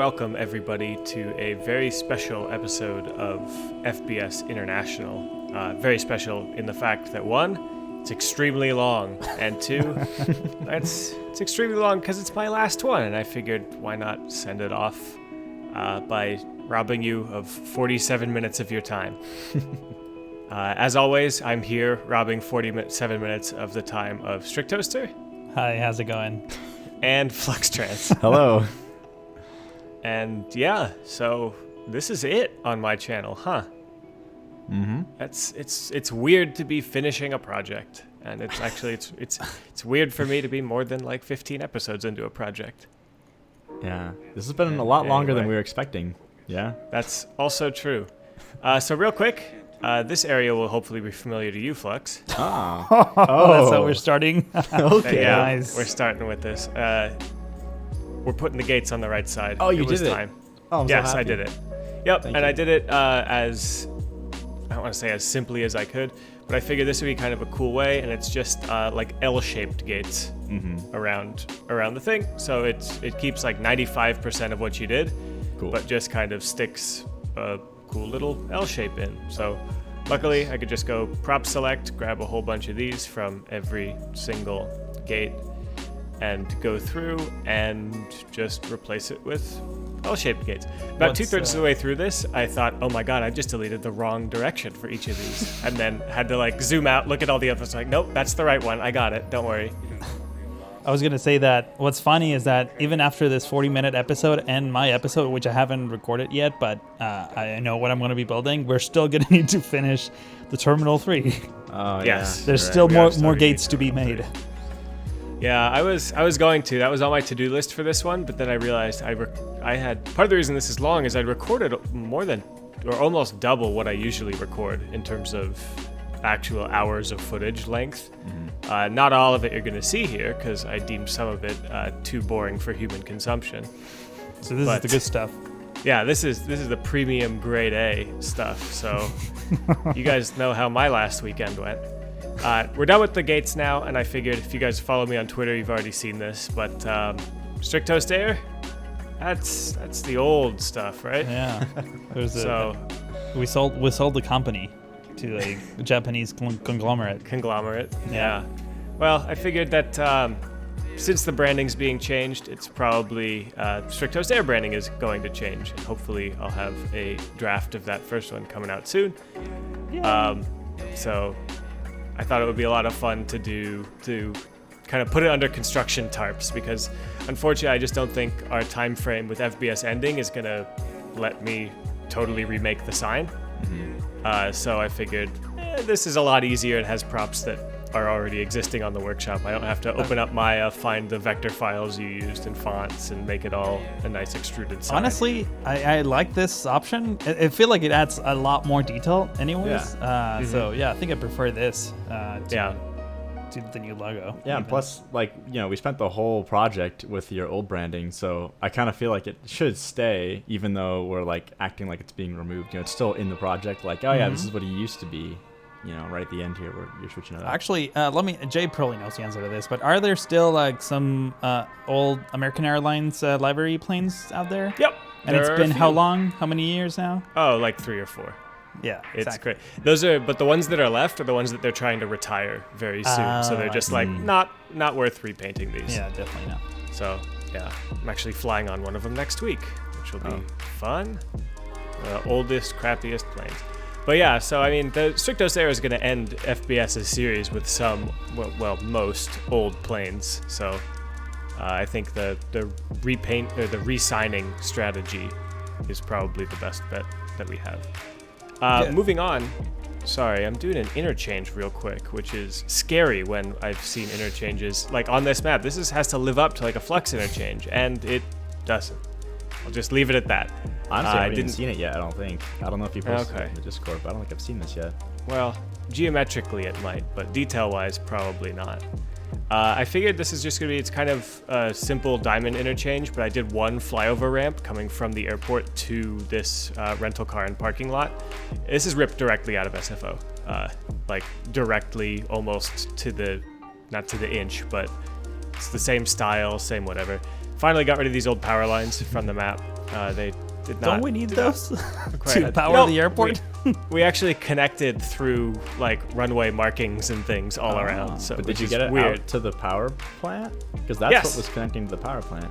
welcome everybody to a very special episode of FBS International. Very special in the fact that one, it's extremely long, and two, it's extremely long because it's my last one, and I figured why not send it off by robbing you of 47 minutes of your time. As always, I'm here robbing 47 minutes of the time of Strict Toaster. Hi, how's it going? And Fluxtrans. Hello. And yeah, so this is it on my channel, huh? Mm-hmm. It's weird to be finishing a project, and it's actually it's weird for me to be more than like 15 episodes into a project. Yeah, this has been a lot longer than we were expecting. Yeah, that's also true. So real quick, this area will hopefully be familiar to you, Flux. Oh, That's how we're starting. Okay. Yeah, Nice. we're starting with this. We're putting the gates on the right side. Oh, you it was did it. time. Oh, I'm so Yes, I happy. did it. Yep, Thank and you. I did it as, I don't want to say as simply as I could, but I figured this would be kind of a cool way, and it's just like L-shaped gates around the thing. So it keeps like 95% of what you did, Cool. but just kind of sticks a cool little L shape in. So luckily, I could just go prop select, grab a whole bunch of these from every single gate, and go through and just replace it with L-shaped gates. About What's, 2/3 of the way through this, I thought, oh my god, I just deleted the wrong direction for each of these. And then had to like zoom out, look at all the others, like, nope, that's the right one. I got it. Don't worry. I was going to say that what's funny is that even after this 40-minute episode and my episode, which I haven't recorded yet, but I know what I'm going to be building, we're still going to need to finish the Terminal 3. Oh, Yes. yeah. There's Right, still we are more starting gates to to be made. Yeah, I was going to. That was on my to-do list for this one, but then I realized I had part of the reason this is long is I'd recorded more than or almost double what I usually record in terms of actual hours of footage length. Not all of it you're going to see here because I deemed some of it too boring for human consumption. So this But- is the good stuff. Yeah, this is the premium grade A stuff. So you guys know how my last weekend went. We're done with the gates now, and I figured if you guys follow me on Twitter, you've already seen this. But Strict Toast Air, that's the old stuff, right? Yeah. There's So we sold the company to a Japanese conglomerate. conglomerate. Yeah. Yeah. Well, I figured that since the branding's being changed, it's probably Strict Toast Air branding is going to change, and hopefully I'll have a draft of that first one coming out soon. So I thought it would be a lot of fun to kind of put it under construction tarps, because unfortunately I just don't think our time frame with FBS ending is gonna let me totally remake the sign. So I figured this is a lot easier. It has props that are already existing on the workshop. I don't have to open up Maya, find the vector files you used and fonts, and make it all a nice extruded sign. Honestly, I like this option. I feel like it adds a lot more detail anyways. So yeah, I think I prefer this to the new logo. Yeah, and even. plus, like, we spent the whole project with your old branding, so I kind of feel like it should stay, even though we're, like, acting like it's being removed. It's still in the project, like, oh, yeah, this is what he used to be, right at the end here where you're switching it up. Actually, Jay probably knows the answer to this, but are there still like some old American Airlines livery planes out there? Yep. And there it's are a been how few. long? How many years now? Oh, like 3 or 4. Yeah, It's exactly. great. But the ones that are left are the ones that they're trying to retire very soon. So they're I just like not worth repainting these. Yeah, definitely not. So yeah, I'm actually flying on one of them next week, which will be fun. The oldest, crappiest planes. But yeah, so I mean, the Strict Toast Air is going to end FBS's series with some, well, most old planes. So I think the repaint or the re-signing strategy is probably the best bet that we have. Moving on. Sorry, I'm doing an interchange real quick, which is scary when I've seen interchanges. Like on this map, has to live up to like a Flux interchange, and it doesn't. I'll just leave it at that. Honestly, I haven't even seen it yet, I don't think. I don't know if you posted Okay. it in the Discord, but I don't think I've seen this yet. Well, geometrically it might, but detail-wise, probably not. I figured this is just going to be, it's kind of a simple diamond interchange, but I did one flyover ramp coming from the airport to this rental car and parking lot. This is ripped directly out of SFO, like directly almost to the, not to the inch, but it's the same style, same whatever. Finally got rid of these old power lines from the map. They did not. Don't we need those quite to had- power No, the airport? We actually connected through like runway markings and things all around. So But did you which get is it weird? out to the power plant? Because that's Yes. what was connecting to the power plant.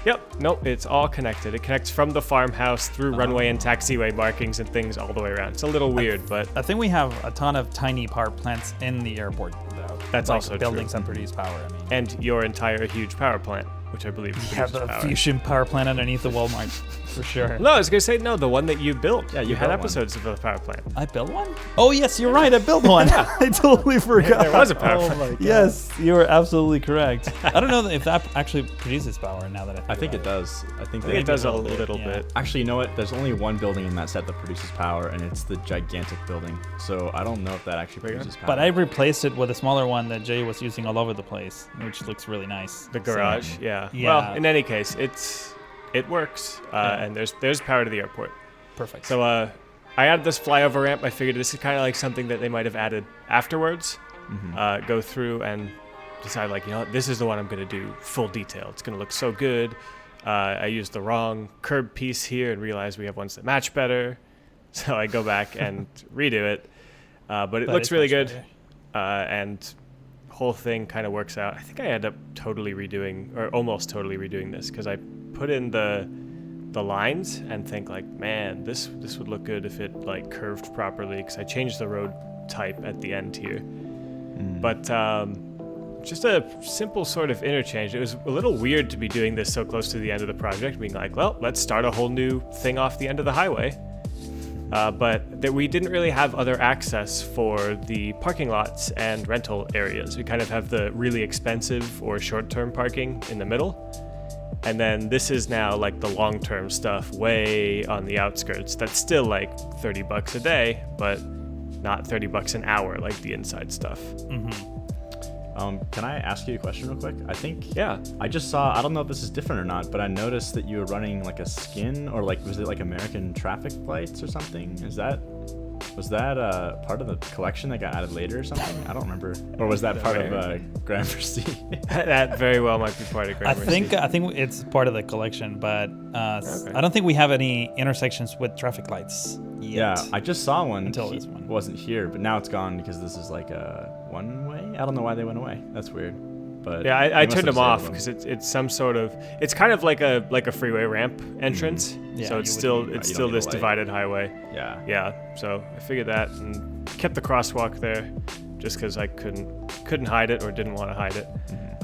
Yep. Nope. It's all connected. It connects from the farmhouse through runway and taxiway markings and things all the way around. It's a little weird, but I think we have a ton of tiny power plants in the airport, though. That's like also buildings true. that produce power. I mean, and your entire huge power plant, which I believe we have produces a power. fusion power plant underneath the Walmart, for sure. No, I was gonna say no. The one that you built. Yeah, you you had built one. episodes of the power plant. I built one? Oh, yes, you're right. I built one. I totally forgot. There was a power Oh plant. my God. Yes, you are absolutely correct. I don't know if that actually produces power now that I think it about does. I think I think it does a little yeah. bit. Actually, you know what? There's only one building in that set that produces power, and it's the gigantic building. So I don't know if that actually produces power. But I replaced it with a smaller one that Jay was using all over the place, which looks really nice. The garage. So, Yeah. Yeah. Well, in any case, it works, and there's power to the airport. perfect. So I added this flyover ramp. I figured this is kind of like something that they might have added afterwards. Go through and decide like, this is the one I'm going to do full detail. It's going to look so good. I used the wrong curb piece here and realized we have ones that match better. So I go back and redo it. But it That looks is really much good. better. And whole thing kind of works out. I think I end up totally redoing, or almost totally redoing this, because I put in the lines and think like, man, this would look good if it like curved properly, because I changed the road type at the end here. But just a simple sort of interchange. It was a little weird to be doing this so close to the end of the project, being like, well, let's start a whole new thing off the end of the highway. But that we didn't really have other access for the parking lots and rental areas. We kind of have the really expensive or short-term parking in the middle. And then this is now like the long-term stuff way on the outskirts. That's still like $30 a day, but not $30 an hour like the inside stuff. Can I ask you a question real quick? I think Yeah. I just saw, I don't know if this is different or not, but I noticed that you were running like a skin, or like, was it like American traffic lights or something? Was that part of the collection that got added later or something? I don't remember. Or was that part of Gramercy? That very well might be part of I Gramercy. think it's part of the collection, but I don't think we have any intersections with traffic lights yet. Yeah, I just saw one. Until this one. Wasn't here, but now it's gone because this is like a one-way. I don't know why they went away. That's weird. But Yeah, they I must turned have them off saved because it's some sort of, it's kind of like a freeway ramp entrance. Yeah, So it's you still wouldn't- it's you still don't need this a light. divided highway. Yeah. Yeah, so I figured that and kept the crosswalk there just because I couldn't hide it or didn't want to hide it.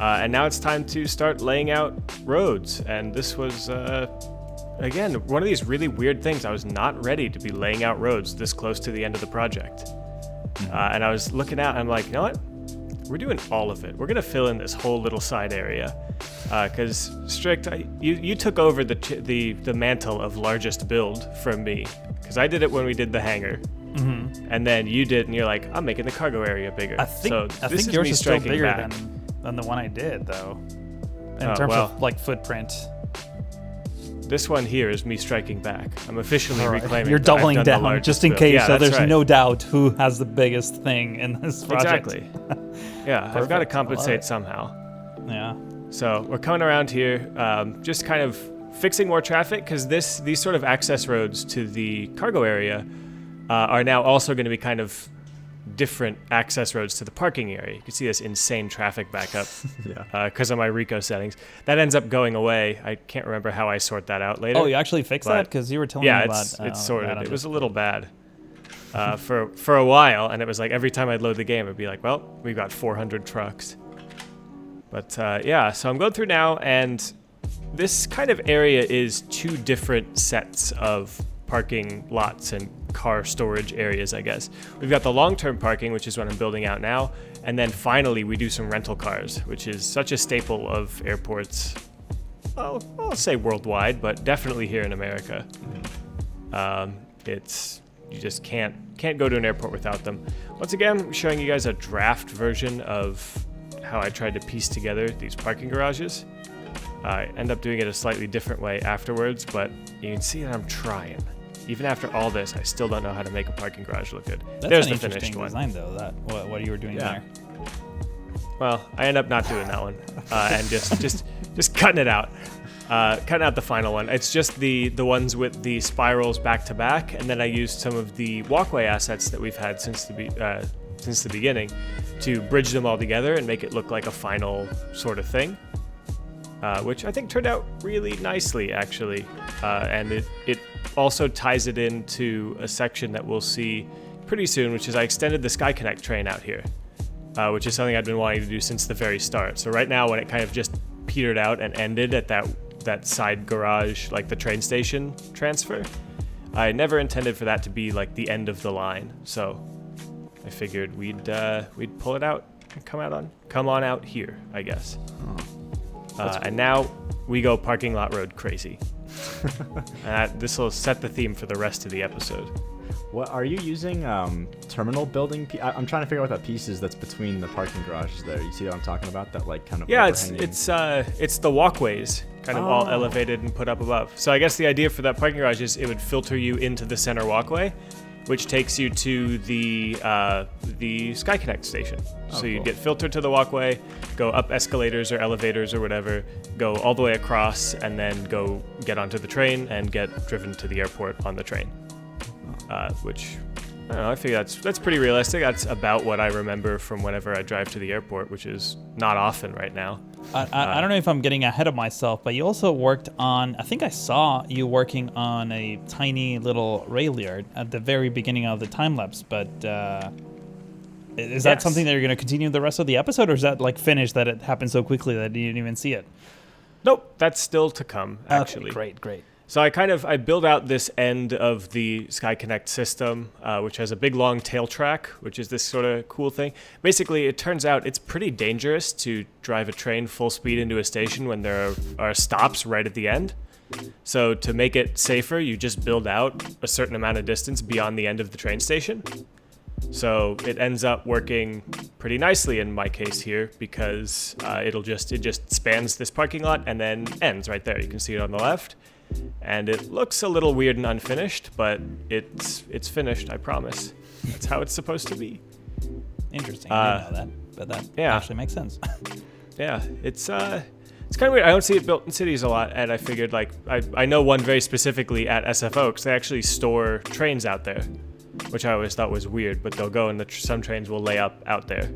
And now it's time to start laying out roads. And this was, again, one of these really weird things. I was not ready to be laying out roads this close to the end of the project. And I was looking out and I'm like, you know what? We're doing all of it. We're going to fill in this whole little side area. Because Strict, you took over the mantle of largest build from me. Because I did it when we did the hangar. And then you did, and you're like, I'm making the cargo area bigger. I think this yours me is still striking bigger back. than the one I did, though. In Oh, terms well. of like footprint. This one here is me striking back. I'm officially reclaiming. You're that I've doubling done the down largest just in build. case, Yeah, so that's there's right. no doubt who has the biggest thing in this project. Exactly. Yeah, I've got to Perfect. I love compensate it. somehow. Yeah. So we're coming around here, just kind of fixing more traffic because these sort of access roads to the cargo area are now also going to be kind of different access roads to the parking area. You can see this insane traffic backup Yeah. because of my Rico settings. That ends up going away. I can't remember how I sort that out later. Oh, you actually fixed But- that? Because you were telling Yeah, me about it's sorted. that on It was a Discord. little bad for a while, and it was like every time I'd load the game, it'd be like, well, we've got 400 trucks. But yeah, so I'm going through now, and this kind of area is two different sets of parking lots and car storage areas, I guess. We've got the long-term parking, which is what I'm building out now, and then finally we do some rental cars, which is such a staple of airports. Well, I'll say worldwide, but definitely here in America. You just can't go to an airport without them. Once again, I'm showing you guys a draft version of how I tried to piece together these parking garages. I end up doing it a slightly different way afterwards, but you can see that I'm trying. Even after all this, I still don't know how to make a parking garage look good. That's There's an the finished interesting one. design, though. That what you were doing Yeah. there. Well, I end up not doing that one and just cutting it out. cutting out the final one. It's just the ones with the spirals back to back, and then I used some of the walkway assets that we've had since the beginning to bridge them all together and make it look like a final sort of thing, which I think turned out really nicely, actually. And it also ties it into a section that we'll see pretty soon, which is I extended the Skyconnect train out here, which is something I've been wanting to do since the very start. So right now, when it kind of just petered out and ended at that side garage, like the train station transfer, I never intended for that to be like the end of the line. So I figured we'd pull it out and come on out here, I guess. And now we go parking lot road crazy. This will set the theme for the rest of the episode. What are you using? Terminal building? I'm trying to figure out what that piece is that's between the parking garages there. You see what I'm talking about? That like kind of it's the walkways kind of all elevated and put up above. So I guess the idea for that parking garage is it would filter you into the center walkway, which takes you to the Skyconnect station. So you'd get filtered to the walkway, go up escalators or elevators or whatever, go all the way across, and then go get onto the train and get driven to the airport on the train. Which, I don't know, I figure that's pretty realistic. That's about what I remember from whenever I drive to the airport, which is not often right now. I don't know if I'm getting ahead of myself, but you also worked on, I think I saw you working on a tiny little rail yard at the very beginning of the time lapse, but is that something that you're going to continue the rest of the episode, or is that like finished that it happened so quickly that you didn't even see it? Nope, that's still to come, actually. Okay, great. So I build out this end of the Skyconnect system, which has a big long tail track, which is this sort of cool thing. Basically, it turns out it's pretty dangerous to drive a train full speed into a station when there are stops right at the end. So to make it safer, you just build out a certain amount of distance beyond the end of the train station. So it ends up working pretty nicely in my case here, because it just spans this parking lot and then ends right there. You can see it on the left. And it looks a little weird and unfinished, but it's finished, I promise. That's how it's supposed to be. Interesting. I didn't know that, but that actually makes sense. Yeah, it's kind of weird. I don't see it built in cities a lot, and I figured, like, I know one very specifically at SFO, because they actually store trains out there, which I always thought was weird, but they'll go and some trains will lay up out there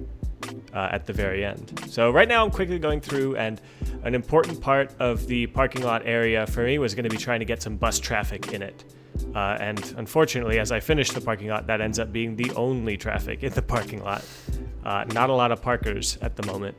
at the very end. So right now I'm quickly going through, and an important part of the parking lot area for me was going to be trying to get some bus traffic in it. And unfortunately, as I finish the parking lot, that ends up being the only traffic in the parking lot. Not a lot of parkers at the moment.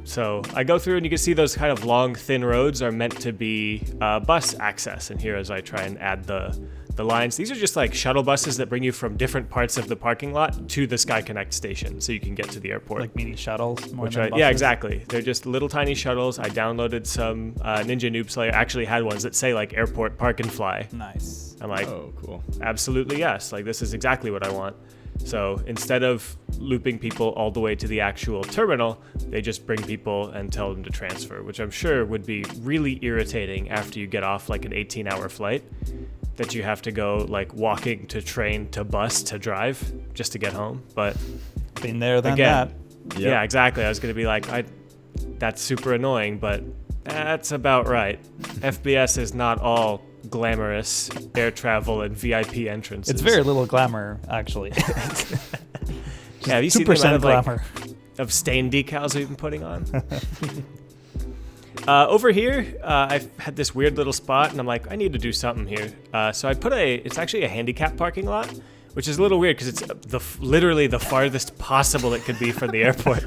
So I go through, and you can see those kind of long, thin roads are meant to be bus access. And here, as I try and add the lines, these are just like shuttle buses that bring you from different parts of the parking lot to the Skyconnect station, so you can get to the airport. Like mini shuttles? Yeah, exactly. They're just little tiny shuttles. I downloaded some Ninja Noob Slayer. Actually had ones that say like airport park and fly. Nice. I'm like, oh, cool. Absolutely yes. Like, this is exactly what I want. So instead of looping people all the way to the actual terminal, they just bring people and tell them to transfer, which I'm sure would be really irritating after you get off like an 18-hour flight, that you have to go like walking to train to bus to drive just to get home. But been there, done again, that. Yep. Yeah, exactly. I was going to be like, that's super annoying, but that's about right. FBS is not all glamorous air travel and VIP entrances. It's very little glamour, actually. Yeah, have you seen the amount of, glamour of stain decals we've been putting on? Over here, I've had this weird little spot, and I'm like, I need to do something here. So I it's actually a handicap parking lot, which is a little weird because it's literally the farthest possible it could be from the airport.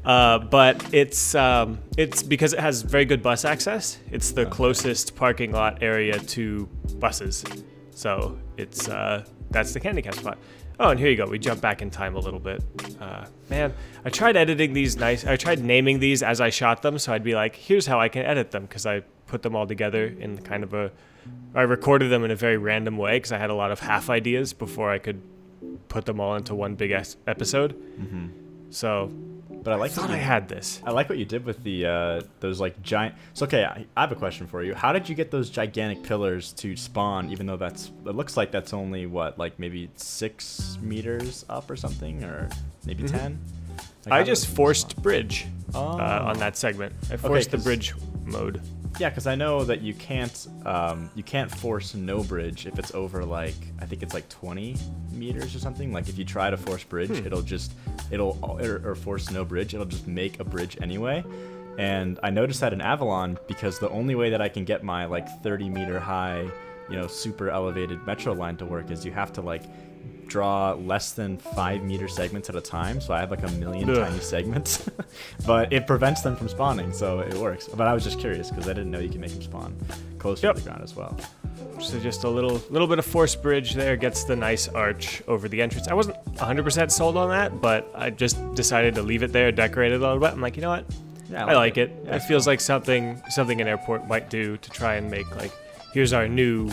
But it's because it has very good bus access. It's the closest parking lot area to buses. So it's that's the handicap spot. Oh, and here you go. We jump back in time a little bit. Man, I tried editing these I tried naming these as I shot them, so I'd be like, here's how I can edit them, because I put them all together in kind of I recorded them in a very random way, because I had a lot of half ideas before I could put them all into one big episode. Mm-hmm. So, but I thought I had this. I like what you did with the those like giant. So okay, I have a question for you. How did you get those gigantic pillars to spawn? Even though it looks like that's only what, like maybe 6 meters up or something, or maybe 10. Like, I just forced bridge on that segment. I forced the bridge mode. Yeah, because I know that you can't force no bridge if it's over like I think it's like 20 meters or something. Like if you try to force bridge, or force no bridge, it'll just make a bridge anyway. And I noticed that in Avalon because the only way that I can get my like 30-meter high, super elevated metro line to work is you have to like draw less than 5-meter segments at a time, so I have like a million tiny segments. But it prevents them from spawning, so it works. But I was just curious because I didn't know you can make them spawn closer to the ground as well. So just a little bit of force bridge there gets the nice arch over the entrance. I wasn't 100% sold on that, but I just decided to leave it there, decorate it a little bit. I'm like, you know what? Yeah, I like it. Yeah, it feels like something an airport might do to try and make like, here's our new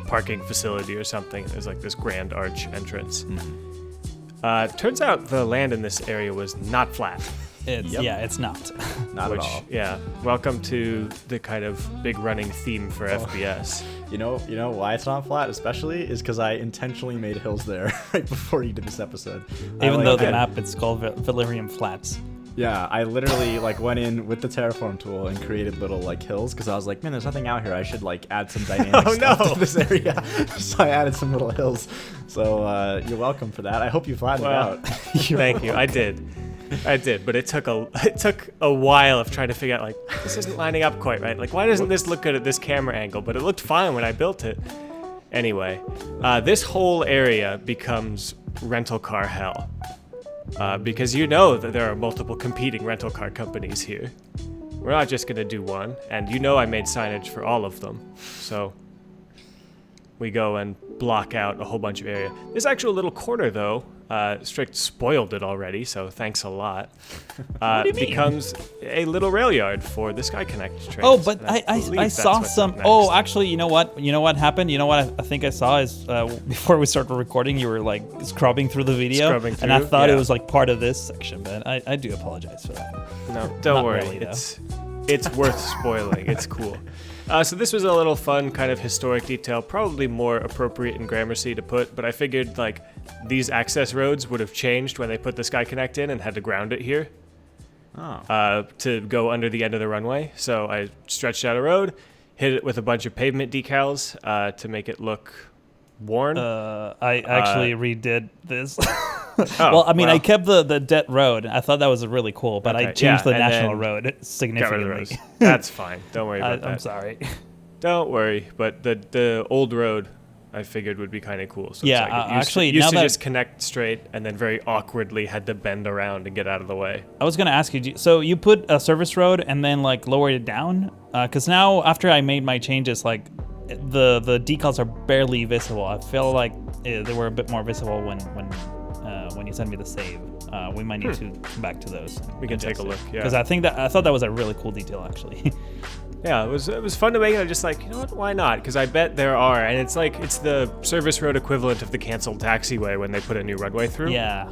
parking facility or something. There's like this grand arch entrance. Mm-hmm. Turns out the land in this area was not flat. It's not. Not at all. Yeah. Welcome to the kind of big running theme for FBS. You know why it's not flat, especially, is because I intentionally made hills there right before you did this episode. Even though the map it's called Valerian Flats. Yeah, I literally like went in with the terraform tool and created little like hills because I was like, man, there's nothing out here. I should like add some dynamic stuff to this area. So I added some little hills. So you're welcome for that. I hope you flattened it out. Thank you. I did, but it took a while of trying to figure out like this isn't lining up quite right. Like why doesn't this look good at this camera angle? But it looked fine when I built it. Anyway, this whole area becomes rental car hell. Because that there are multiple competing rental car companies here. We're not just going to do one, and I made signage for all of them. So we go and block out a whole bunch of area. This actual little corner, though, Strict spoiled it already, so thanks a lot. Becomes a little rail yard for the Skyconnect trains. Oh, but I saw some. Next. Oh, actually, you know what? You know what happened? You know what I think I saw is before we started recording, you were like scrubbing through the video, and I thought it was like part of this section, but I do apologize for that. No, don't worry. Really, it's worth spoiling. It's cool. So this was a little fun kind of historic detail, probably more appropriate in Gramercy to put, but I figured like these access roads would have changed when they put the Skyconnect in and had to ground it here to go under the end of the runway. So I stretched out a road, hit it with a bunch of pavement decals to make it look worn. I actually redid this. I kept the debt road. I thought that was really cool, but I changed the national road significantly. That's fine. Don't worry about that. I'm sorry. Don't worry. But the old road, I figured would be kind of cool. So yeah, it's like it used to just connect straight and then very awkwardly had to bend around and get out of the way. I was going to ask you, so you put a service road and then like lowered it down? Because now after I made my changes, like the decals are barely visible. I feel like they were a bit more visible when you send me the save. We might need to come back to those. We can take a look, yeah. Because I thought that was a really cool detail, actually. Yeah, it was fun to make it. I'm just like, you know what, why not? Because I bet there are, and it's like, it's the service road equivalent of the canceled taxiway when they put a new runway through. Yeah.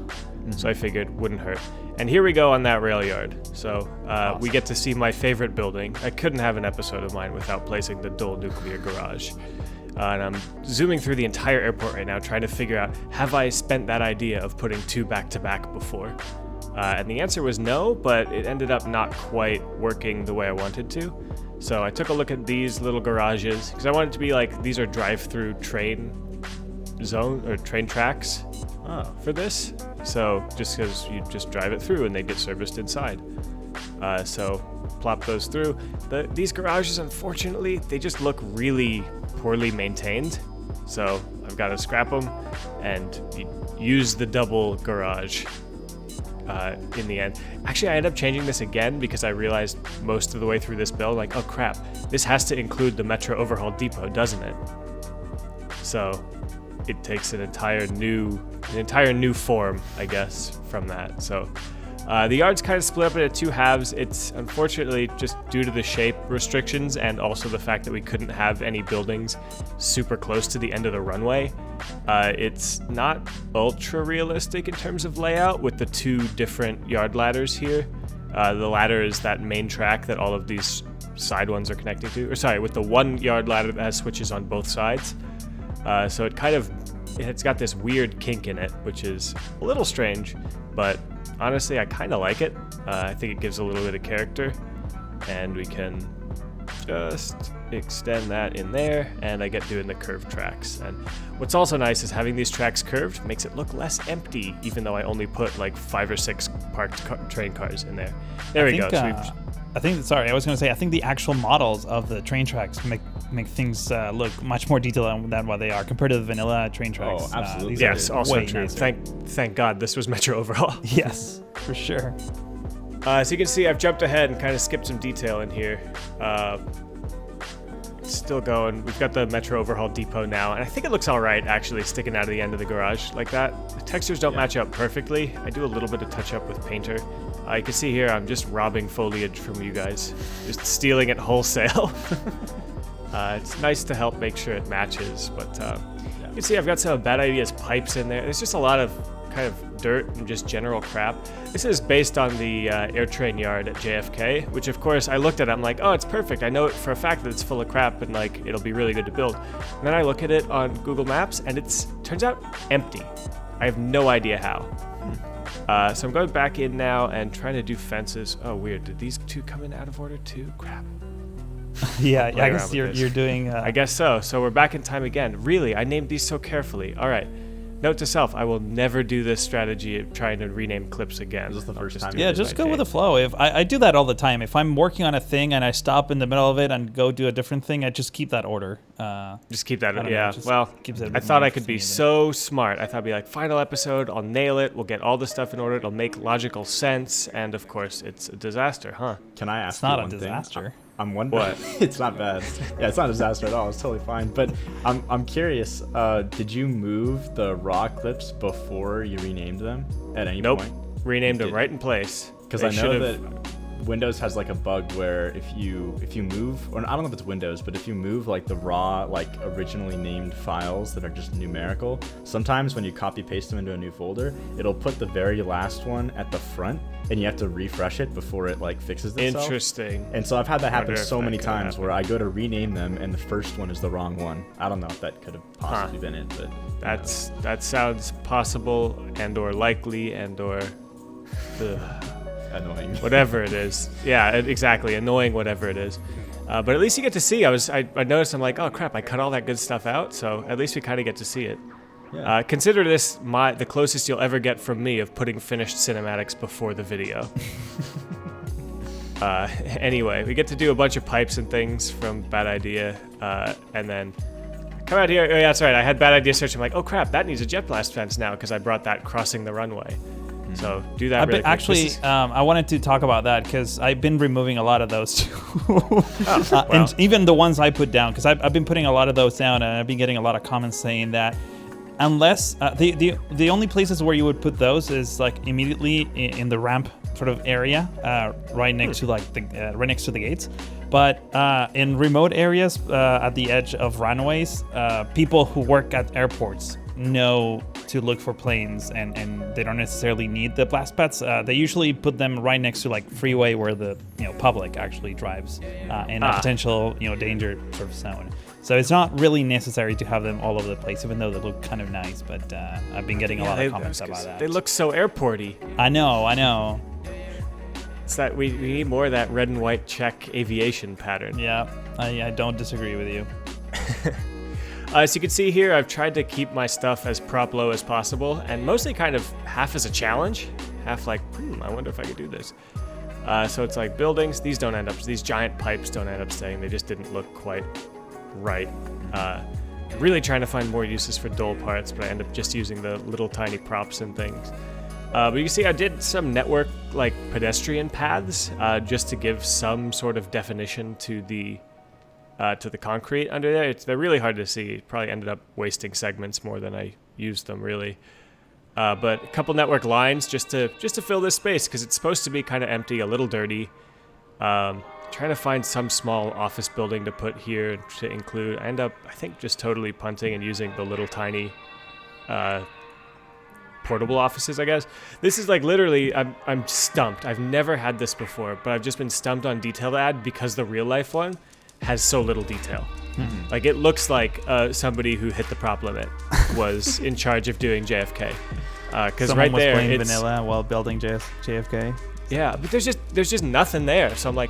So I figured wouldn't hurt. And here we go on that rail yard. So awesome. We get to see my favorite building. I couldn't have an episode of mine without placing the dual nuclear garage. And I'm zooming through the entire airport right now, trying to figure out, have I spent that idea of putting two back-to-back before? And the answer was no, but it ended up not quite working the way I wanted to. So I took a look at these little garages, because I wanted it to be like, these are drive-through train zone, or train tracks for this. So just because you just drive it through and they get serviced inside. So plop those through. These garages, unfortunately, they just look really poorly maintained. So I've got to scrap them and use the double garage in the end. Actually, I ended up changing this again because I realized most of the way through this build, like, oh crap, this has to include the Metro Overhaul depot, doesn't it? So it takes an entire new form, I guess, from that. So the yard's kind of split up into two halves. It's unfortunately just due to the shape restrictions and also the fact that we couldn't have any buildings super close to the end of the runway. It's not ultra realistic in terms of layout with the two different yard ladders here. The ladder is that main track that all of these side ones are connecting to. Or sorry, with the one yard ladder that has switches on both sides. So it's got this weird kink in it, which is a little strange, but honestly, I kind of like it. I think it gives a little bit of character, and we can just extend that in there, and I get doing the curved tracks. And what's also nice is having these tracks curved makes it look less empty, even though I only put like 5 or 6 parked train cars in there. There we go. I think the actual models of the train tracks make things look much more detailed than what they are compared to the vanilla train tracks. Oh, absolutely. Yes, also true. Nicer. Thank God this was Metro Overhaul. Yes, for sure. So you can see I've jumped ahead and kind of skipped some detail in here. Still going. We've got the Metro Overhaul depot now, and I think it looks all right actually sticking out of the end of the garage like that. The textures don't match up perfectly. I do a little bit of touch up with painter. You can see here I'm just robbing foliage from you guys, just stealing it wholesale. It's nice to help make sure it matches, but you can see I've got some Bad Ideas pipes in there. There's just a lot of kind of dirt and just general crap. This is based on the AirTrain yard at JFK, which of course I looked at it, I'm like, oh, it's perfect. I know it for a fact that it's full of crap and like it'll be really good to build. And then I look at it on Google Maps and it turns out empty. I have no idea how. So I'm going back in now and trying to do fences. Oh, weird. Did these two come in out of order too? Crap. Yeah, I guess you're doing... I guess so. So we're back in time again. Really, I named these so carefully. All right. Note to self, I will never do this strategy of trying to rename clips again. This is the first time. Yeah, just go with the flow. If I do that all the time. If I'm working on a thing and I stop in the middle of it and go do a different thing, I just keep that order. Just keep that, yeah. Well, I thought I could be so smart. I thought I'd be like, final episode, I'll nail it. We'll get all the stuff in order. It'll make logical sense. And of course, it's a disaster, huh? Can I ask it's not you one a disaster. thing? I'm wondering. What? It's not bad. Yeah, it's not a disaster at all. It's totally fine. But I'm curious. Did you move the raw clips before you renamed them at any point? Nope. Renamed them right in place. Because I know that Windows has like a bug where if you move, or I don't know if it's Windows, but if you move like the raw, like originally named files that are just numerical, sometimes when you copy paste them into a new folder, it'll put the very last one at the front, and you have to refresh it before it like fixes itself. Interesting. And so I've had that happen so many times where I go to rename them and the first one is the wrong one. I don't know if that could have possibly been it, but that sounds possible and or likely and or annoying. Whatever it is. Yeah, exactly. Annoying, whatever it is. But at least you get to see. I noticed, I'm like, oh crap, I cut all that good stuff out, so at least we kind of get to see it. Yeah. Consider this the closest you'll ever get from me of putting finished cinematics before the video. Anyway, we get to do a bunch of pipes and things from Bad Idea, and then come out here. Oh yeah, that's right. I had Bad Idea search. I'm like, oh crap, that needs a jet blast fence now because I brought that crossing the runway. So do that really quick. Actually, I wanted to talk about that because I've been removing a lot of those too. Well. And even the ones I put down, because I've been putting a lot of those down, and I've been getting a lot of comments saying that unless the only places where you would put those is like immediately in the ramp sort of area, right next to like right next to the gates. But in remote areas at the edge of runways, people who work at airports know to look for planes, and they don't necessarily need the blast pads. They usually put them right next to like freeway where the public actually drives in a potential danger sort of zone. So it's not really necessary to have them all over the place, even though they look kind of nice. But I've been getting a lot of comments about that. They look so airporty. I know. It's that we need more of that red and white check aviation pattern. Yeah, I don't disagree with you. So you can see here, I've tried to keep my stuff as prop low as possible, and mostly kind of half as a challenge, half like, I wonder if I could do this. So it's like buildings, these giant pipes don't end up staying, they just didn't look quite right. Really trying to find more uses for dull parts, but I end up just using the little tiny props and things. But you can see I did some network like pedestrian paths, just to give some sort of definition to the concrete under there. They're really hard to see. Probably ended up wasting segments more than I used them, really. But a couple network lines just to fill this space, because it's supposed to be kind of empty, a little dirty. Trying to find some small office building to put here to include. I end up, I think, just totally punting and using the little tiny portable offices, I guess. This is like literally, I'm stumped. I've never had this before, but I've just been stumped on detail to add because the real life one has so little detail. Mm-hmm. Like it looks like somebody who hit the prop limit was in charge of doing JFK. Because right there, playing vanilla while building JFK. Yeah, but there's just nothing there. So I'm like,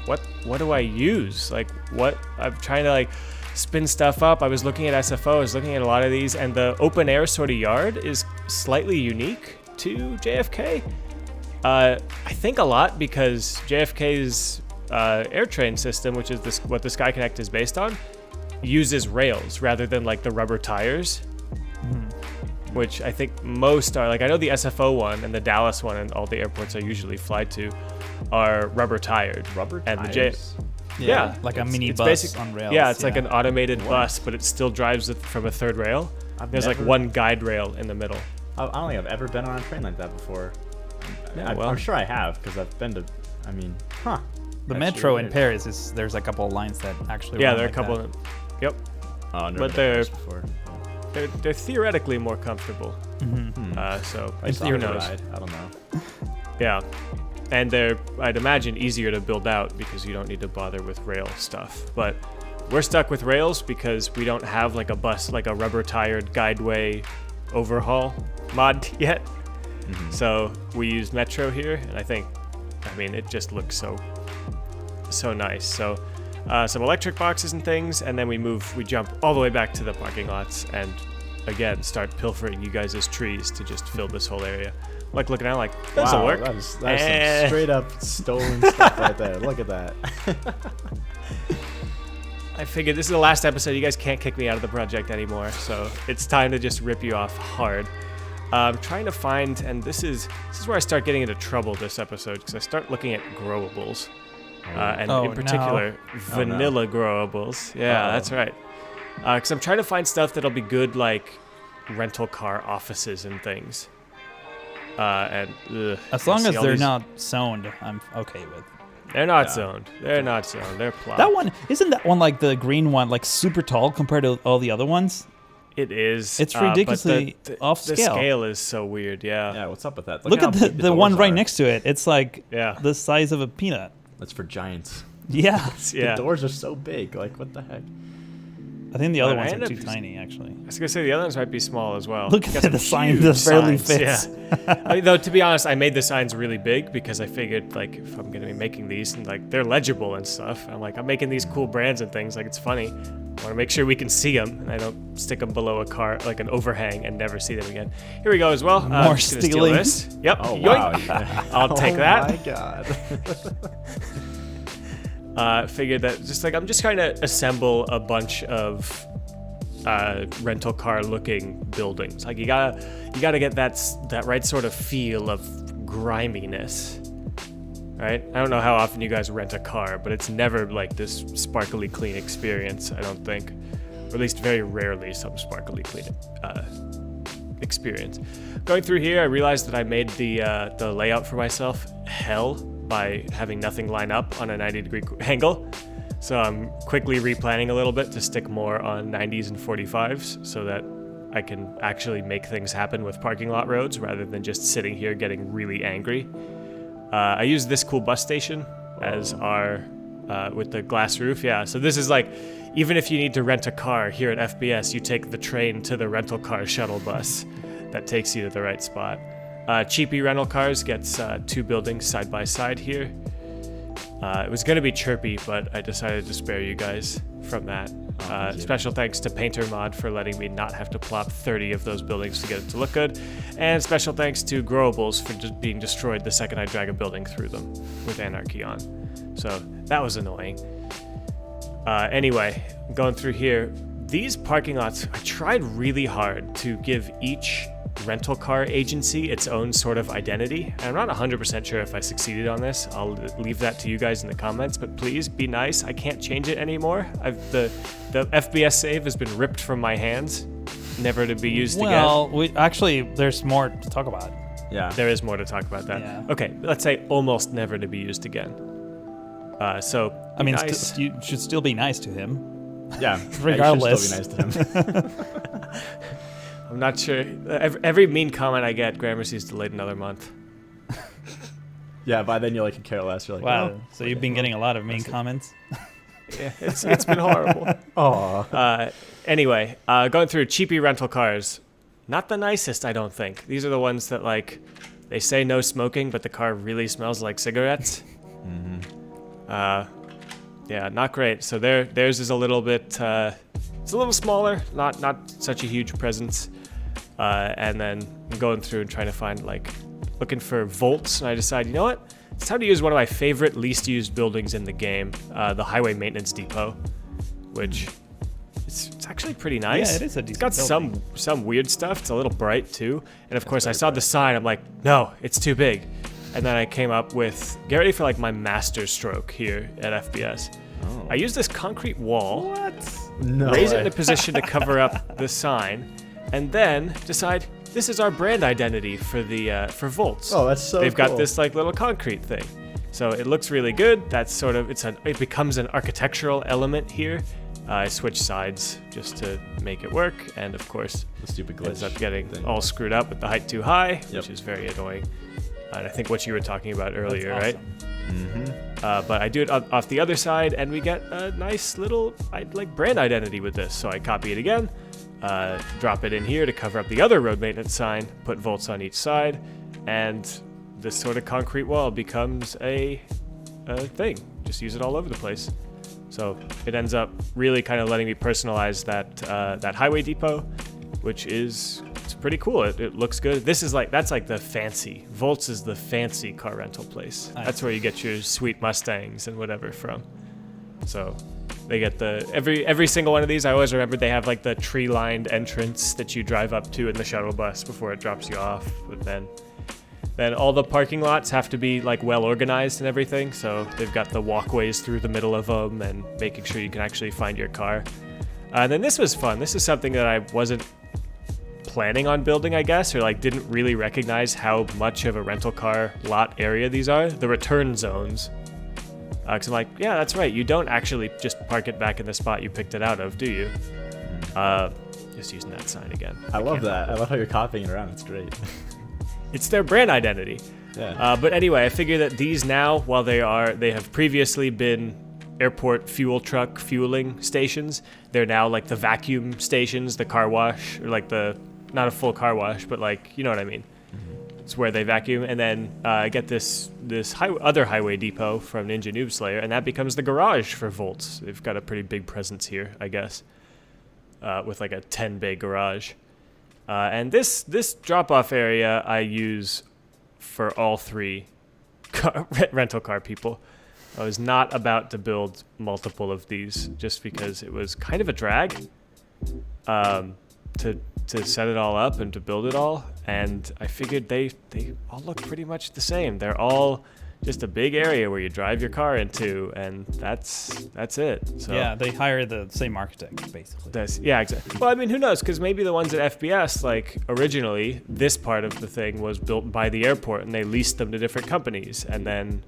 what do I use? Like, what I'm trying to like spin stuff up. I was looking at SFO. I was looking at a lot of these, and the open air sort of yard is slightly unique to JFK. I think a lot because JFK's AirTrain system, which is what the Skyconnect is based on, uses rails rather than like the rubber tires, which I think most are. Like, I know the SFO one and the Dallas one and all the airports I usually fly to are rubber tired. Rubber and tires? Yeah, like a mini bus on rails. Yeah, it's like an automated bus, but it still drives it from a third rail. There's like one guide rail in the middle. I don't think I've ever been on a train like that before. Yeah, well, I'm sure I have because I've been to. I mean, The That's metro really in weird. Paris there's a couple of lines that actually. yeah, run there are a like couple. that. Yep, oh, never but been they're to Paris before. they're theoretically more comfortable. So I just who knows? ride. I don't know. Yeah, and they're, I'd imagine, easier to build out because you don't need to bother with rail stuff. But we're stuck with rails because we don't have like a bus, like a rubber-tired guideway overhaul mod yet. So we use Metro here, and I mean, it just looks so nice. So some electric boxes and things, and then we jump all the way back to the parking lots and again start pilfering you guys' trees to just fill this whole area. Like looking at it like, this'll Wow, work. that's some straight up stolen stuff right there. Look at that. I figured this is the last episode. You guys can't kick me out of the project anymore, so it's time to just rip you off hard. I'm trying to find, and this is where I start getting into trouble this episode, because I start looking at growables, and in particular, vanilla growables. Yeah, that's right. Because I'm trying to find stuff that'll be good, like rental car offices and things. As long as they're not zoned, I'm okay with. They're not zoned. They're not zoned. They're plowed. That one isn't that one like the green one, like super tall compared to all the other ones. It is. It's ridiculously off The scale. scale is so weird. Yeah. Yeah, what's up with that? Look how at big the one doors right are. next to it. It's like the size of a peanut. That's for giants. Yeah. Yeah. The doors are so big. Like, what the heck? I think the other Well, I ones are end too up- tiny, actually. I was gonna say the other ones might be small as well. Look Got at some the sign huge that barely signs, fits. Yeah. Though to be honest, I made the signs really big because I figured like if I'm gonna be making these and like they're legible and stuff, I'm making these cool brands and things. Like it's funny. I want to make sure we can see them and I don't stick them below a car like an overhang and never see them again. Here we go as well. More I'm just gonna steal stealing. this. Yep. Oh, Yoink. wow. I'll take that. Oh, my God. Figured that I'm just trying to assemble a bunch of rental car looking buildings. Like you gotta get that right sort of feel of griminess, right? I don't know how often you guys rent a car, but it's never like this sparkly clean experience, I don't think, or at least very rarely some sparkly clean experience. Going through here, I realized that I made the layout for myself hell by having nothing line up on a 90-degree angle. So I'm quickly replanning a little bit to stick more on 90s and 45s so that I can actually make things happen with parking lot roads rather than just sitting here getting really angry. I use this cool bus station as our, with the glass roof. Yeah, so this is like, even if you need to rent a car here at FBS, you take the train to the rental car shuttle bus that takes you to the right spot. Cheapy rental cars gets 2 buildings side by side here. It was going to be chirpy, but I decided to spare you guys from that. Special thanks to Painter Mod for letting me not have to plop 30 of those buildings to get it to look good. And special thanks to Growables for just being destroyed the second I drag a building through them with Anarchy on. So that was annoying. Anyway, going through here, these parking lots, I tried really hard to give each rental car agency its own sort of identity. I'm not 100% sure if I succeeded on this. I'll leave that to you guys in the comments, but please be nice. I can't change it anymore. The FBS save has been ripped from my hands, never to be used again. Well, actually, there's more to talk about. Yeah. There is more to talk about that. Yeah. Okay, let's say almost never to be used again. So, I mean, nice. you should still be nice to him. Yeah. Regardless. Yeah, you should still be nice to him. I'm not sure. Every mean comment I get, Gramercy's delayed another month. Yeah, by then you're like, care less. You're like, Wow. oh, So you've been getting a lot of mean comments. Yeah, it's been horrible. Aw. Anyway, going through cheapy rental cars. Not the nicest, I don't think. These are the ones that, like, they say no smoking, but the car really smells like cigarettes. Yeah, not great. So theirs is a little bit, it's a little smaller, not such a huge presence. And then I'm going through and trying to find, looking for volts, and I decide, you know what? It's time to use one of my favorite least used buildings in the game, the Highway Maintenance Depot, which it's actually pretty nice. Yeah, it is a decent It's got building. some weird stuff. It's a little bright too. And of course I saw the sign. I'm like, no, it's too big. And then I came up with, get ready for my master stroke here at FBS. Oh. I use this concrete wall, No raise it way. in a position to cover up the sign, and then decide this is our brand identity for Volts. Oh, that's so They've got cool. this little concrete thing. So it looks really good. That's sort of, it becomes an architectural element here. I switch sides just to make it work, and of course, The stupid glitch. ends up getting thing. all screwed up with the height too high, Yep. which is very annoying. And I think what you were talking about earlier, That's right? awesome. But I do it off the other side, and we get a nice little brand identity with this. So I copy it again, drop it in here to cover up the other road maintenance sign, put volts on each side, and this sort of concrete wall becomes a thing. Just use it all over the place. So it ends up really kind of letting me personalize that highway depot, which it's pretty cool. It looks good. This is that's the fancy. Volts is the fancy car rental place. Nice. That's where you get your sweet Mustangs and whatever from. So they get every single one of these. I always remember they have the tree-lined entrance that you drive up to in the shuttle bus before it drops you off. But then all the parking lots have to be well organized and everything. So they've got the walkways through the middle of them and making sure you can actually find your car. And then this was fun. This is something that I wasn't planning on building, I guess, or didn't really recognize how much of a rental car lot area these are. The return zones. Because I'm yeah, that's right. You don't actually just park it back in the spot you picked it out of, do you? Just using that sign again. I love can't that. I love how you're copying it around. It's great. It's their brand identity. Yeah. But anyway, I figure that these now, while they have previously been airport fuel truck fueling stations, they're now the vacuum stations, the car wash, or not a full car wash, but you know what I mean. It's where they vacuum, and then get this other highway depot from Ninja Noob Slayer, and that becomes the garage for Volts. They've got a pretty big presence here, I guess, with a 10 bay garage. And this drop-off area I use for all three rental car people. I was not about to build multiple of these just because it was kind of a drag to set it all up and to build it all. And I figured they all look pretty much the same. They're all just a big area where you drive your car into, and that's it. So Yeah, they hire the same architect, basically. yeah, exactly. Well, I mean, who knows? Because maybe the ones at FBS, originally, this part of the thing was built by the airport, and they leased them to different companies, and then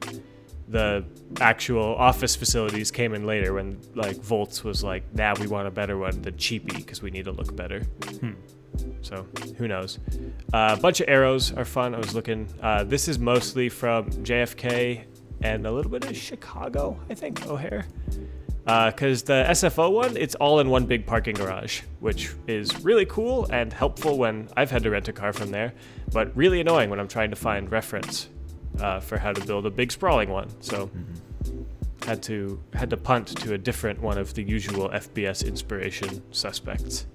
the actual office facilities came in later when Volts was nah, we want a better one than cheapy because we need to look better. So who knows? A bunch of arrows are fun. I was looking. This is mostly from JFK and a little bit of Chicago, I think, O'Hare. Because the SFO one, it's all in one big parking garage, which is really cool and helpful when I've had to rent a car from there, but really annoying when I'm trying to find reference for how to build a big sprawling one. So had to punt to a different one of the usual FBS inspiration suspects.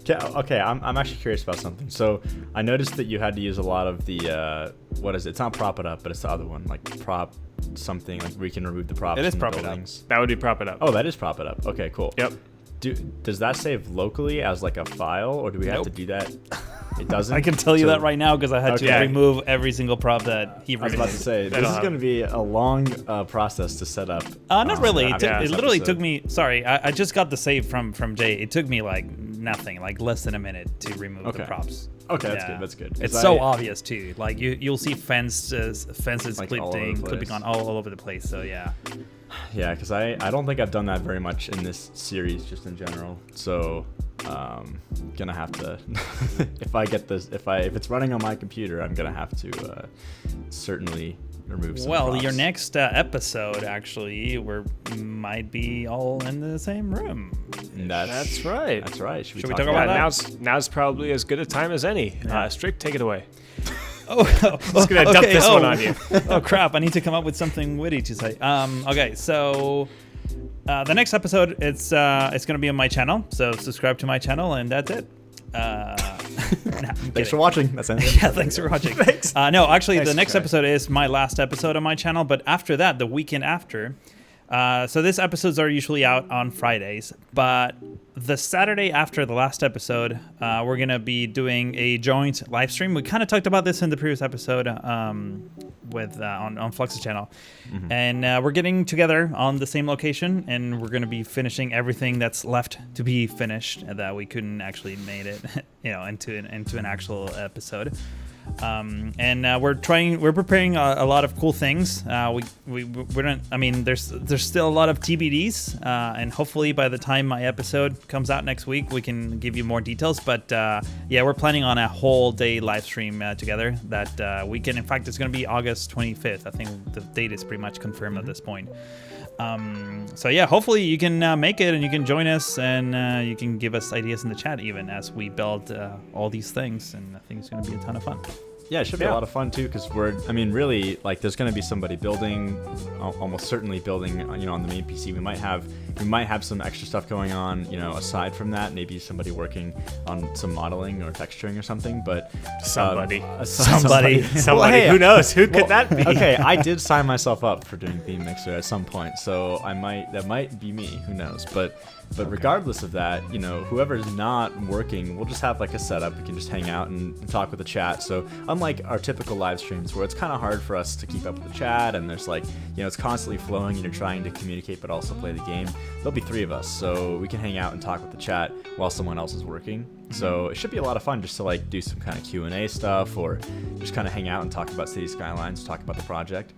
Okay, I'm actually curious about something. So I noticed that you had to use a lot of the what is it? It's not prop it up, but it's the other one, prop something, where you can remove the props. It is from the prop it up. buildings. That would be prop it up. Oh, that is prop it up. Okay, cool. Yep. Does that save locally as a file, or do we have to do that? It doesn't. I can tell you So- that right now because I had to Okay. remove every single prop that he I was removed. about to say this That'll is going to be a long process to set up. Not really. after It this literally episode. took me. Sorry, I just got the save from Jay. It took me nothing, less than a minute to remove the Okay. props. Okay, that's Yeah. good. That's good. It's 'Cause so I- obvious too. You'll see fences Like all over the clipping place. on all over the place. So yeah. Yeah, because I don't think I've done that very much in this series, just in general. So, gonna have to if it's running on my computer, I'm gonna have to certainly remove some Well, props. your next episode actually, might be all in the same room. That's right. That's right. Should we talk Yeah, about that? now's probably as good a time as any. Strick, take it away. Just gonna dump this one on you. Oh crap! I need to come up with something witty to say. Okay, so the next episode it's gonna be on my channel. So subscribe to my channel, and that's it. Thanks for watching. That's it. Yeah, thanks for watching. Thanks. No, actually, Thanks the next episode is my last episode on my channel. But after that, the weekend after. So these episodes are usually out on Fridays, but the Saturday after the last episode, we're going to be doing a joint live stream. We kind of talked about this in the previous episode with on Flux's channel. Mm-hmm. And we're getting together on the same location, and we're going to be finishing everything that's left to be finished that we couldn't actually made it, into an actual episode. And we're preparing a lot of cool things. There's still a lot of TBDs, and hopefully by the time my episode comes out next week, we can give you more details. But we're planning on a whole day live stream together that weekend. In fact, it's going to be August 25th. I think the date is pretty much confirmed at this point. Hopefully you can make it and you can join us, and you can give us ideas in the chat even as we build all these things, and I think it's going to be a ton of fun. Yeah, it should be a lot of fun too, because there's going to be somebody building, almost certainly building, on the main PC. We might have some extra stuff going on, aside from that, maybe somebody working on some modeling or texturing or something, but somebody. Well, hey, who knows? Who could that be? Okay, I did sign myself up for doing Theme Mixer at some point, so that might be me, who knows, but regardless of that, whoever's not working, we'll just have like a setup. We can just hang out and talk with the chat. So unlike our typical live streams where it's kind of hard for us to keep up with the chat and there's it's constantly flowing and you're trying to communicate but also play the game, there'll be 3 of us. So we can hang out and talk with the chat while someone else is working. So it should be a lot of fun just to do some kind of Q&A stuff or just kind of hang out and talk about Cities Skylines, talk about the project.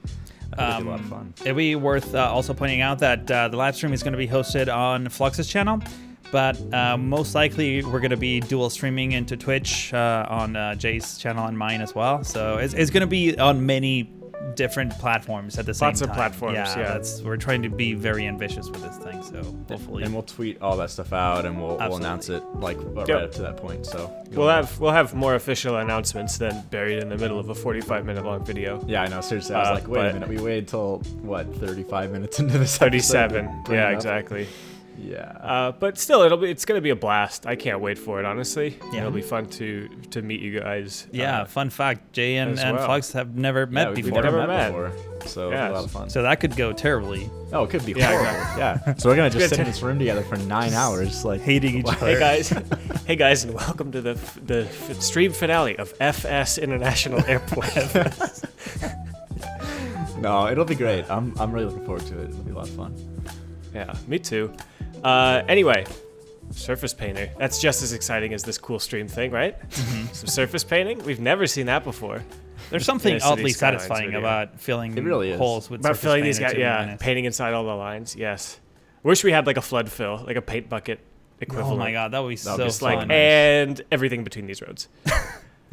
It'd be a lot of fun. It'd be worth also pointing out that the live stream is going to be hosted on Flux's channel, but most likely we're going to be dual streaming into Twitch on Jay's channel and mine as well. So it's going to be on many different platforms at the same time. Lots of platforms, yeah. We're trying to be very ambitious with this thing, so hopefully. And we'll tweet all that stuff out, and we'll announce it right up to that point. So we'll have more official announcements than buried in the middle of a 45-minute long video. Yeah, I know. Seriously, I was like, wait a minute. We waited till 35 minutes into this. 37. Yeah, exactly. Yeah. But still, it's gonna be a blast. I can't wait for it, honestly. Yeah. It'll be fun to meet you guys. Yeah, fun fact, Jay and Flux have never met before. We've never met before. So it'll be a lot of fun. So that could go terribly. Oh, it could be horrible. Yeah. So we're gonna just sit in this room together for 9 hours, hating each other. Hey guys, and welcome to the stream finale of FS International Airport. No, it'll be great. I'm really looking forward to it. It'll be a lot of fun. Yeah, me too. Anyway, surface painter. That's just as exciting as this cool stream thing, right? Mm-hmm. Some surface painting. We've never seen that before. There's something oddly satisfying about filling holes with surface filling these guys. Painting inside all the lines. Yes. Wish we had a flood fill, like a paint bucket equivalent. Oh my god, that would be so fun. And everything between these roads.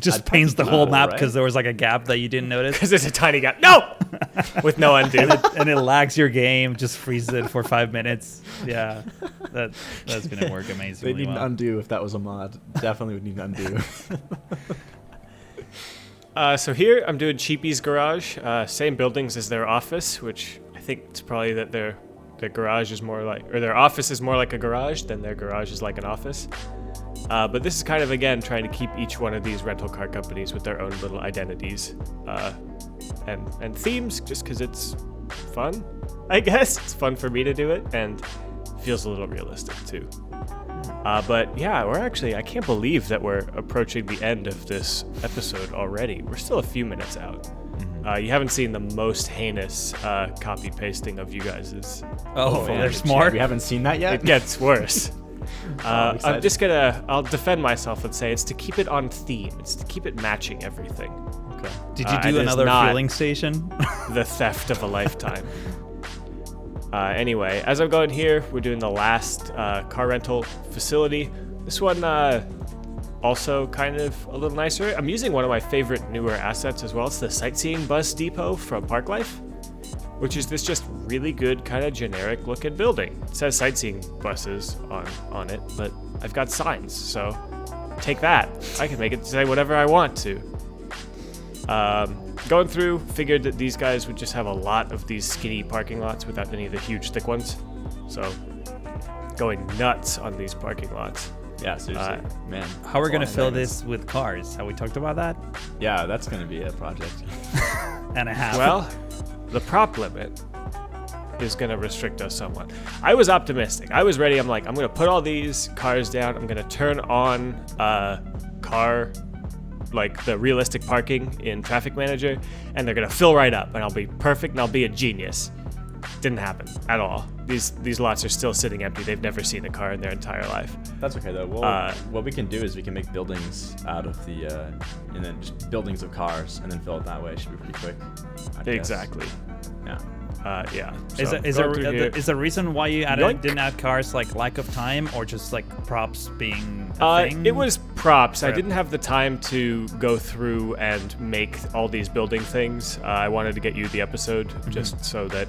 Just paints the whole map because there was a gap that you didn't notice. Because there's a tiny gap. No! With no undo. and it lags your game, just freezes it for 5 minutes. Yeah, that's going to work amazingly They need an undo if that was a mod. Definitely would need an undo. So here I'm doing Cheapy's garage. Same buildings as their office, which I think it's probably that their garage is more or their office is more like a garage than their garage is like an office. But this is kind of, again, trying to keep each one of these rental car companies with their own little identities and themes, just because it's fun, I guess. It's fun for me to do it, and feels a little realistic, too. But yeah, I can't believe that we're approaching the end of this episode already. We're still a few minutes out. Mm-hmm. You haven't seen the most heinous copy-pasting of you guys'. Oh, there's more? We haven't seen that yet? It gets worse. I'll defend myself and say it's to keep it on theme. It's to keep it matching everything. Okay. Did you do another fueling station? The theft of a lifetime. Anyway, as I'm going here, we're doing the last car rental facility. This one also kind of a little nicer. I'm using one of my favorite newer assets as well. It's the Sightseeing Bus Depot from Park Life, which is this just really good kind of generic looking building. It says sightseeing buses on it, but I've got signs, so take that. I can make it say whatever I want to. Going through, figured that these guys would just have a lot of these skinny parking lots without any of the huge thick ones. So going nuts on these parking lots. Yeah, seriously, man. How we're gonna fill this with cars? Have we talked about that? Yeah, that's gonna be a project. And a half. Well, the prop limit is going to restrict us somewhat. I was optimistic. I was ready. I'm like, I'm going to put all these cars down. I'm going to turn on car, like the realistic parking in Traffic Manager, and they're going to fill right up, and I'll be perfect, and I'll be a genius. Didn't happen at all. These lots are still sitting empty. They've never seen a car in their entire life. That's okay though. What we can do is we can make buildings out of the, and then just buildings of cars, and then fill it that way. It should be pretty quick. Exactly. Yeah. Yeah. Is the reason why you didn't add cars like lack of time, or just like props being a thing? It was props. I didn't have the time to go through and make all these building things. I wanted to get you the episode just so that,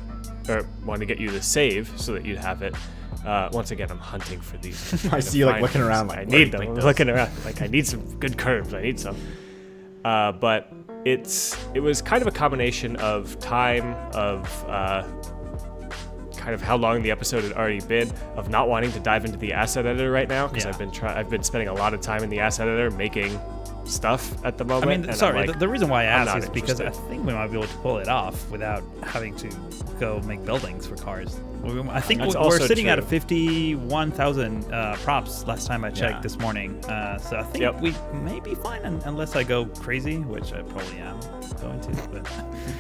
or wanted to get you the save so that you'd have it. Once again, I'm hunting for these. I see you like looking around like, I need them. I'm looking around like I need some good curves. I need some. But it was kind of a combination of time, of kind of how long the episode had already been, of not wanting to dive into the asset editor right now because I've been spending a lot of time in the asset editor making stuff at the moment. I mean, the reason why I asked is because I think we might be able to pull it off without having to go make buildings for cars. I think we're sitting at a 51,000 props last time I checked this morning. So I think we may be fine unless I go crazy, which I probably am going to. But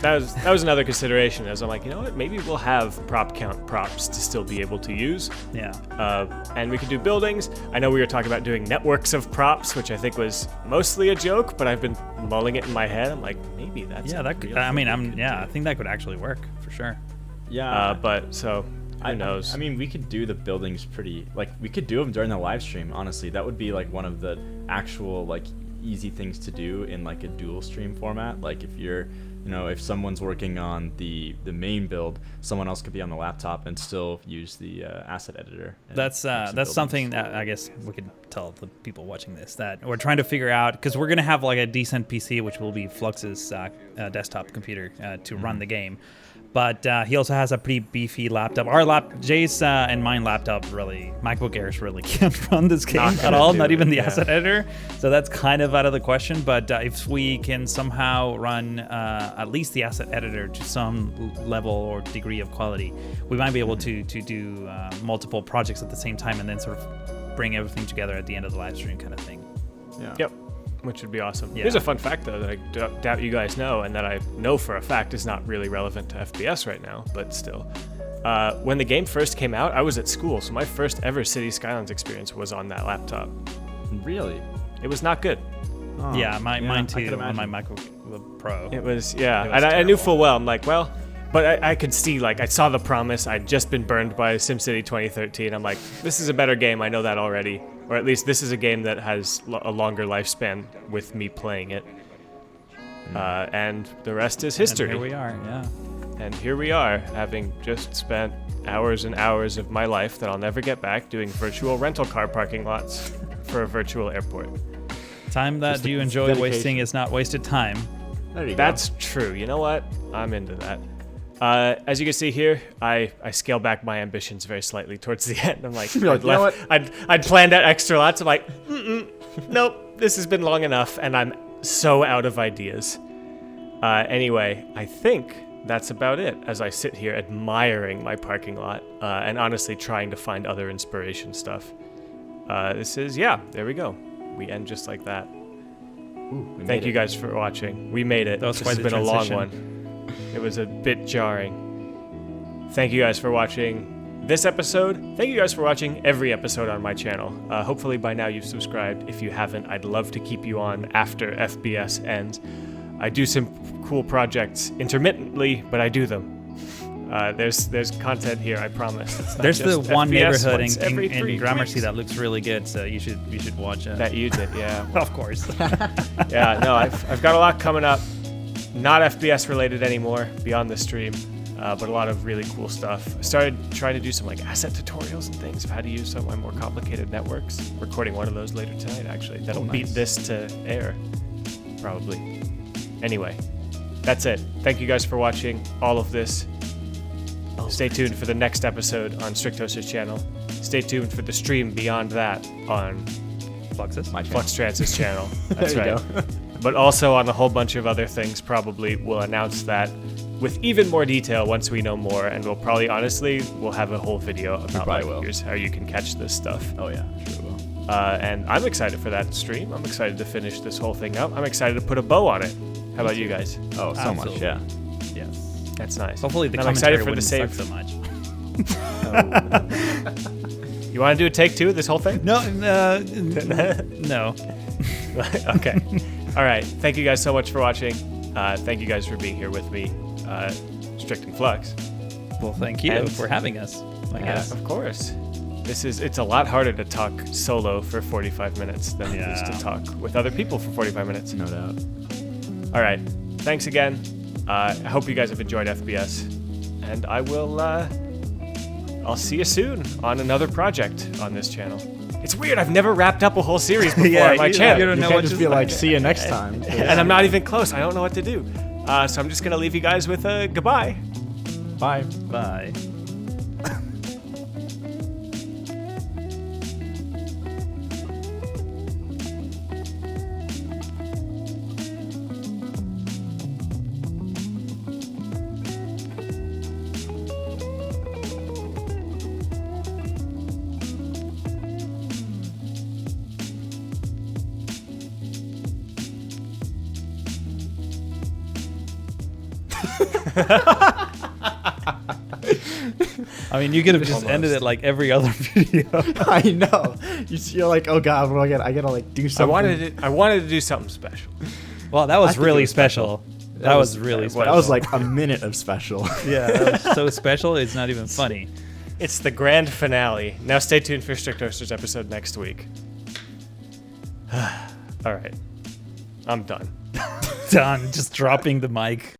that was another consideration, as I'm like, you know what, maybe we'll have prop count props to still be able to use. Yeah. And we could do buildings. I know we were talking about doing networks of props, which I think was mostly a joke, but I've been mulling it in my head. I'm like, maybe that's I think that could actually work for sure. Yeah. But so who knows? I mean, we could do the buildings we could do them during the live stream. Honestly, that would be like one of the actual like easy things to do in like a dual stream format. Like if you're, if someone's working on the main build, someone else could be on the laptop and still use the asset editor. That's something that I guess we could tell the people watching this that we're trying to figure out, because we're gonna have like a decent PC, which will be Flux's desktop computer to run the game. But he also has a pretty beefy laptop. Jay's and mine laptop MacBook Airs really can't run this game at all, not even the asset editor. So that's kind of out of the question. But if we can somehow run at least the asset editor to some level or degree of quality, we might be able to do multiple projects at the same time and then sort of bring everything together at the end of the live stream kind of thing. Yeah. Yep. Which would be awesome. Yeah. Here's a fun fact, though, that I doubt you guys know, and that I know for a fact is not really relevant to FBS right now, but still. When the game first came out, I was at school, so my first ever Cities Skylines experience was on that laptop. Really? It was not good. Oh, mine too, on my MacBook Pro. It was, and I knew full well, I'm like, well, but I could see, like, I saw the promise. I'd just been burned by SimCity 2013. I'm like, this is a better game. I know that already. Or at least this is a game that has a longer lifespan with me playing it. And the rest is history. And here we are, yeah. And here we are, having just spent hours and hours of my life that I'll never get back doing virtual rental car parking lots for a virtual airport. Time that you enjoy wasting is not wasted time. There you go. That's true. You know what? I'm into that. As you can see here, I scale back my ambitions very slightly towards the end. I'm like, I'd planned out extra lots. I'm like, nope, this has been long enough, and I'm so out of ideas. Anyway, I think that's about it as I sit here admiring my parking lot and honestly trying to find other inspiration stuff. There we go. We end just like that. Thank you guys for watching. We made it. This has been a long one. It was a bit jarring. Thank you guys for watching this episode. Thank you guys for watching every episode on my channel. Hopefully by now you've subscribed. If you haven't, I'd love to keep you on after FBS ends. I do some cool projects intermittently, but I do them. There's content here, I promise. There's the one FBS neighborhood in Gramercy that looks really good, so you should watch it. That you did, yeah. Of course. Yeah, no, I've got a lot coming up. Not FBS related anymore, beyond the stream, but a lot of really cool stuff. I started trying to do some like asset tutorials and things of how to use some of my more complicated networks. Recording one of those later tonight, actually. That'll beat this to air, probably. Anyway, that's it. Thank you guys for watching all of this. Stay tuned for the next episode on Strict Toaster's channel. Stay tuned for the stream beyond that on Flux Trance's channel. That's right. But also on a whole bunch of other things. Probably we'll announce that with even more detail once we know more, and we'll probably, honestly, we'll have a whole video about like, here's how you can catch this stuff. Oh yeah, sure will. And I'm excited for that stream. I'm excited to finish this whole thing up. I'm excited to put a bow on it. How about you guys? Oh, so much, yeah. Yes. That's nice. Hopefully the I'm commentary excited for the save so much. You want to do a take 2 of this whole thing? No. No. Okay. All right. Thank you guys so much for watching. Thank you guys for being here with me, Strict and Flux. Well, thank you for having us, I guess. Of course. It's a lot harder to talk solo for 45 minutes than it is to talk with other people for 45 minutes. No doubt. All right. Thanks again. I hope you guys have enjoyed FBS, and I'll see you soon on another project on this channel. It's weird. I've never wrapped up a whole series before on my channel. You don't know what to be like, see you next time. And I'm not even close. I don't know what to do. So I'm just going to leave you guys with a goodbye. Bye. Bye. I mean, you could have just ended it like every other video. I know. You're like, oh god, what do I gotta like do something. I wanted to do something special. Well, that was really special. That was really special. That was like a minute of special. Yeah, that was so special. It's not even funny. It's the grand finale. Now stay tuned for Strict Toasters episode next week. All right, I'm done. Done. Just dropping the mic.